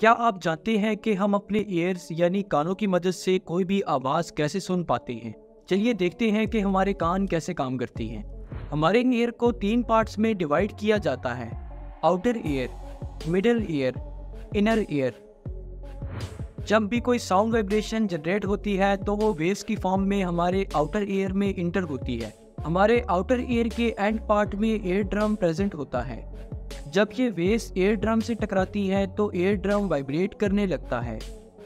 क्या आप जानते हैं कि हम अपने ईयर्स यानी कानों की मदद से कोई भी आवाज़ कैसे सुन पाते हैं? चलिए देखते हैं कि हमारे कान कैसे काम करती हैं। हमारे ईयर को 3 पार्ट्स में डिवाइड किया जाता है। Outer ear, middle ear, inner ear. जब भी कोई साउंड वाइब्रेशन जनरेट होती है तो वो वेव्स की फॉर्म में हमारे आउटर ईयर में इंटर होती है। हमारे आउटर ईयर के एंड पार्ट में ईयर ड्रम प्रेजेंट होता है। जब ये वेव्स ईयर ड्रम से टकराती है तो ईयर ड्रम वाइब्रेट करने लगता है।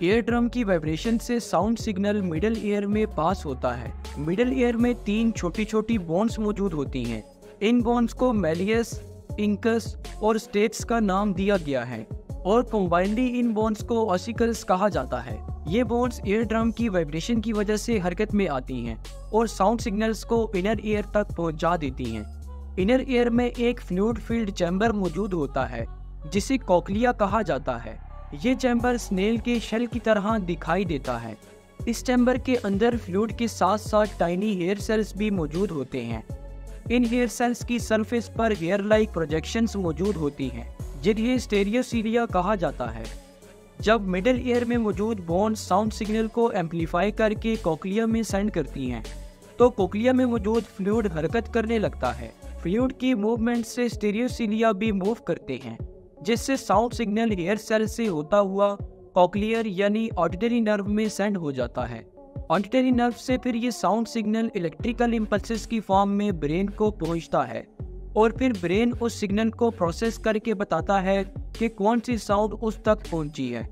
ईयर ड्रम की वाइब्रेशन से साउंड सिग्नल मिडल ईयर में पास होता है। मिडल ईयर में 3 छोटी छोटी बोन्स मौजूद होती हैं। इन बोन्स को मैलियस, इंकस और स्टेट्स का नाम दिया गया है और कंबाइनली इन बोन्स को ऑसिकल्स कहा जाता है। ये बोन्स ईयर ड्रम की वाइब्रेशन की वजह से हरकत में आती हैं और साउंड सिग्नल्स को इनर ईयर तक पहुंचा देती हैं। इनर ईयर में एक फ्लूइड फील्ड चैम्बर मौजूद होता है जिसे कोक्लिया कहा जाता है। ये चैम्बर स्नेल के शेल की तरह दिखाई देता है। इस चैम्बर के अंदर फ्लूइड के साथ साथ टाइनी हेयर सेल्स भी मौजूद होते हैं। इन हेयर सेल्स की सरफेस पर हेयर लाइक प्रोजेक्शंस मौजूद होती हैं जिन्हें स्टेरियोसीलिया कहा जाता है। जब मिडल ईयर में मौजूद बोन साउंड सिग्नल को एम्पलीफाई करके कोक्लिया में सेंड करती हैं तो कोक्लिया में मौजूद फ्लूइड हरकत करने लगता है। फ्लूइड की मूवमेंट से स्टेरियोसीलिया भी मूव करते हैं जिससे साउंड सिग्नल हेयर सेल से होता हुआ कोक्लियर यानी ऑडिटरी नर्व में सेंड हो जाता है। ऑडिटरी नर्व से फिर ये साउंड सिग्नल इलेक्ट्रिकल इम्पल्सेस की फॉर्म में ब्रेन को पहुंचता है और फिर ब्रेन उस सिग्नल को प्रोसेस करके बताता है कि कौन सी साउंड उस तक पहुंची है।